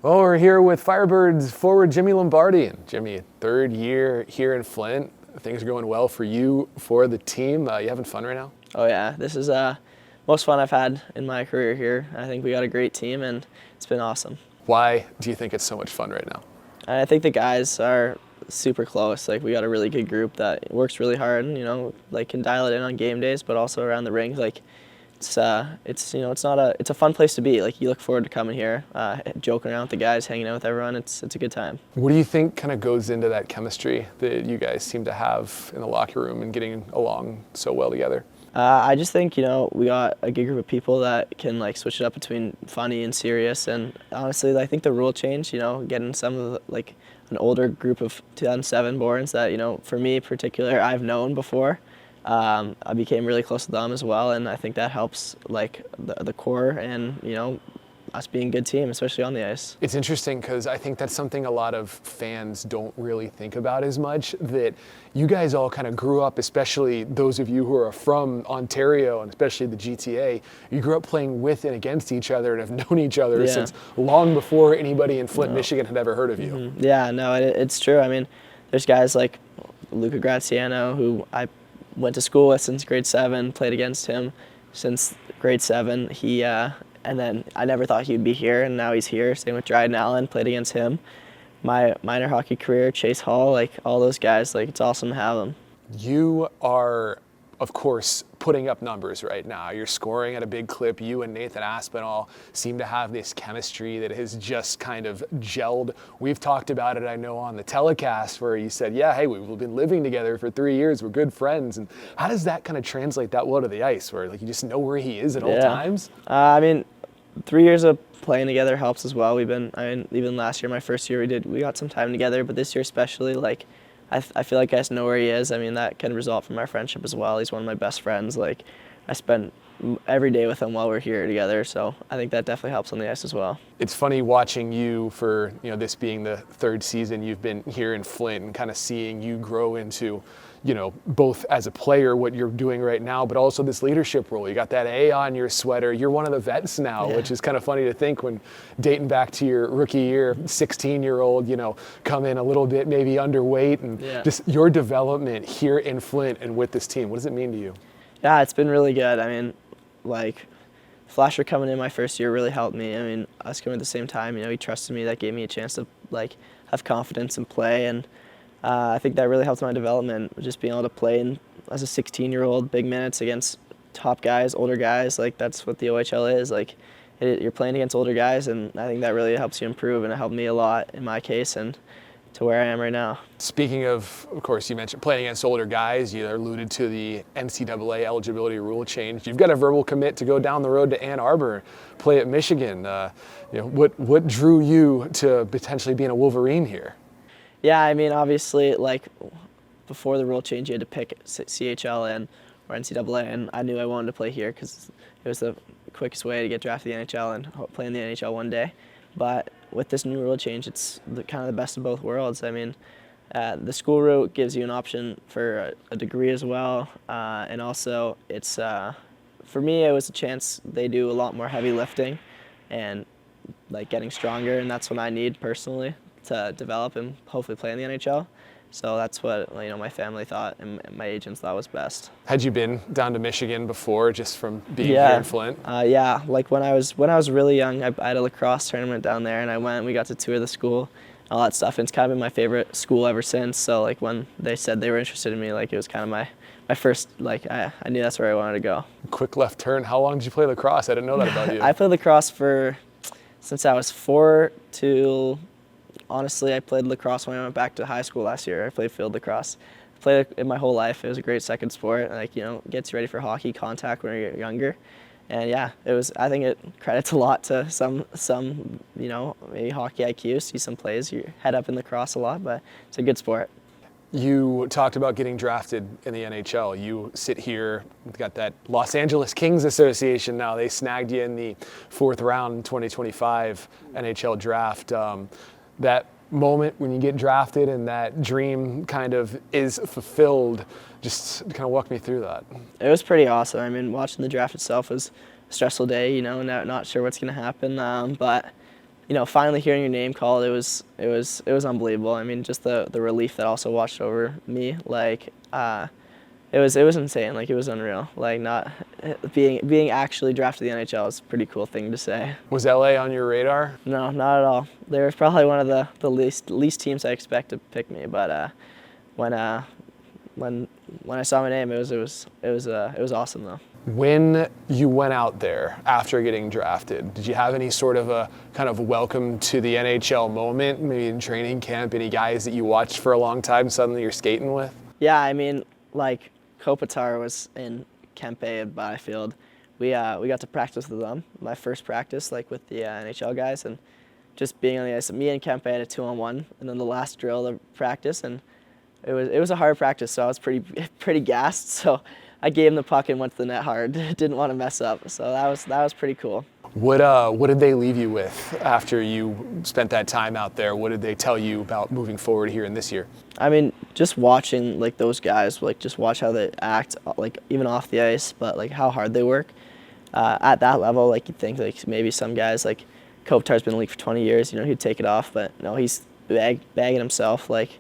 Well, we're here with Firebirds forward Jimmy Lombardi. And Jimmy, third year here in Flint. Things are going well for you, for the team. You having fun right now? Oh yeah, this is most fun I've had in my career here. I think we got a great team and it's been awesome. Why do you think it's so much fun right now? I think the guys are super close. Like we got a really good group that works really hard and like can dial it in on game days, but also around the rink. Like it's a fun place to be. Like you look forward to coming here, joking around with the guys, hanging out with everyone. It's a good time. What do you think kind of goes into that chemistry that you guys seem to have in the locker room and getting along so well together? I just think, we got a good group of people that can like switch it up between funny and serious. And honestly, I think the rule change, getting some of an older group of 2007 borns that, for me in particular, I've known before. I became really close to them as well, and I think that helps like the core and us being a good team, especially on the ice. It's interesting because I think that's something a lot of fans don't really think about as much, that you guys all kind of grew up, especially those of you who are from Ontario and especially the GTA, you grew up playing with and against each other and have known each other since long before anybody in Flint, Michigan had ever heard of you. Mm-hmm. Yeah, no, it's true. I mean, there's guys like Luca Graziano, who I went to school with since grade 7, played against him since grade 7. And then I never thought he'd be here, and now he's here. Same with Dryden Allen, played against him. My minor hockey career, Chase Hall, like all those guys, like it's awesome to have them. You are, of course, putting up numbers right now. You're scoring at a big clip. You and Nathan Aspinall seem to have this chemistry that has just kind of gelled. We've talked about it, I know, on the telecast where you said, yeah, hey, we've been living together for 3 years. We're good friends. And how does that kind of translate that well to the ice, where like you just know where he is at all times? I mean, 3 years of playing together helps as well. Even last year, my first year, we got some time together, but this year especially, like, I feel like I just know where he is. I mean, that can result from our friendship as well. He's one of my best friends. Like, I spend every day with him while we're here together, so I think that definitely helps on the ice as well. It's funny watching you for, this being the third season you've been here in Flint and kind of seeing you grow into, both as a player, what you're doing right now, but also this leadership role. You got that A on your sweater. You're one of the vets now, which is kind of funny to think when dating back to your rookie year, 16-year-old, come in a little bit maybe underweight, and just your development here in Flint and with this team. What does it mean to you? Yeah, it's been really good. I mean, like, Flasher coming in my first year really helped me. I mean, us coming at the same time, he trusted me. That gave me a chance to, like, have confidence and play, and I think that really helped my development, just being able to play as a 16-year-old, big minutes against top guys, older guys. Like, that's what the OHL is. Like, you're playing against older guys, and I think that really helps you improve, and it helped me a lot in my case and to where I am right now. Speaking of course, you mentioned playing against older guys. You alluded to the NCAA eligibility rule change. You've got a verbal commit to go down the road to Ann Arbor, play at Michigan. What drew you to potentially being a Wolverine here? Yeah, I mean, obviously, like, before the rule change, you had to pick CHL or NCAA, and I knew I wanted to play here because it was the quickest way to get drafted to the NHL and play in the NHL one day. But with this new rule change, it's kind of the best of both worlds. I mean, the school route gives you an option for a degree as well, and also it's, for me, it was a chance. They do a lot more heavy lifting and like getting stronger, and that's what I need personally to develop and hopefully play in the NHL. So that's what my family thought and my agents thought was best. Had you been down to Michigan before, just from being here in Flint? Yeah, like when I was really young, I had a lacrosse tournament down there, and I went. We got to tour the school, all that stuff. And it's kind of been my favorite school ever since. So like when they said they were interested in me, like it was kind of my first, like I knew that's where I wanted to go. Quick left turn. How long did you play lacrosse? I didn't know that about you. I played lacrosse since I was 4 to. Honestly, I played lacrosse when I went back to high school last year. I played field lacrosse. I played it my whole life. It was a great second sport. Like, gets you ready for hockey, contact when you're younger. And yeah, I think it credits a lot to some maybe hockey IQ. See some plays, you head up in lacrosse a lot, but it's a good sport. You talked about getting drafted in the NHL. You sit here, got that Los Angeles Kings Association now. They snagged you in the 4th round 2025 NHL draft. That moment when you get drafted and that dream kind of is fulfilled, just kind of walk me through that. It was pretty awesome. I mean, watching the draft itself was a stressful day, not sure what's going to happen, but finally hearing your name called, it was unbelievable. I mean, just the relief that also washed over me, like it was insane. Like, it was unreal. Like, not being actually drafted to the NHL is a pretty cool thing to say. Was LA on your radar? No, not at all. They were probably one of the least teams I expect to pick me. But when I saw my name, it was awesome though. When you went out there after getting drafted, did you have any sort of a kind of welcome to the NHL moment, maybe in training camp, any guys that you watched for a long time suddenly you're skating with? Yeah, I mean, like, Kopitar was in Kempe at Byfield. We got to practice with them, my first practice, like, with the NHL guys, and just being on the ice. Me and Kempe had a 2-on-1, and then the last drill of practice, and it was a hard practice, so I was pretty gassed. So I gave him the puck and went to the net hard. Didn't want to mess up, so that was pretty cool. What did they leave you with after you spent that time out there? What did they tell you about moving forward here in this year? I mean, just watching, like, those guys, like, just watch how they act, like, even off the ice, but, like, how hard they work. At that level, like, you'd think, like, maybe some guys, like Kopitar's been in the league for 20 years, he'd take it off, but no, he's bagging himself, like,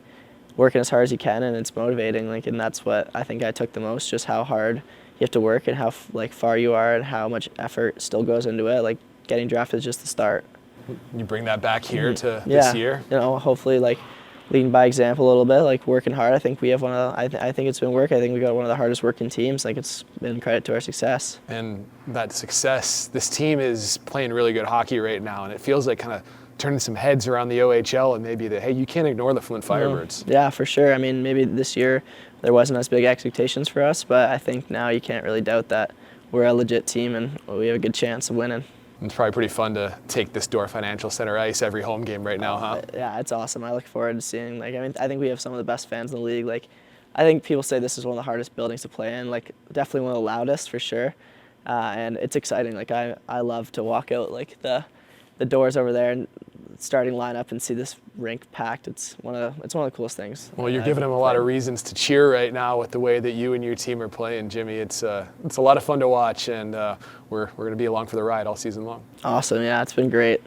working as hard as he can, and it's motivating, like, and that's what I think I took the most, just how hard you have to work and how, like, far you are and how much effort still goes into it. Like, getting drafted is just the start. You bring that back here to Yeah, this year? Hopefully, like, leading by example a little bit, like, working hard. I think we have I think it's been work. I think we got one of the hardest working teams. Like, it's been credit to our success. And that success, this team is playing really good hockey right now, and it feels like kind of turning some heads around the OHL, and maybe hey, you can't ignore the Flint Firebirds. Yeah, for sure. I mean, maybe this year there wasn't as big expectations for us, but I think now you can't really doubt that we're a legit team and we have a good chance of winning. It's probably pretty fun to take this Door Financial Center ice every home game right now, huh? Yeah, it's awesome. I look forward to seeing, like, I mean, I think we have some of the best fans in the league. Like, I think people say this is one of the hardest buildings to play in, like, definitely one of the loudest for sure. And it's exciting. Like, I love to walk out, like, the doors over there and starting lineup and see this rink packed. It's one of the coolest things. Well, you're giving them a lot of reasons to cheer right now with the way that you and your team are playing, Jimmy. It's a lot of fun to watch, and we're going to be along for the ride all season long. Awesome. Yeah, it's been great.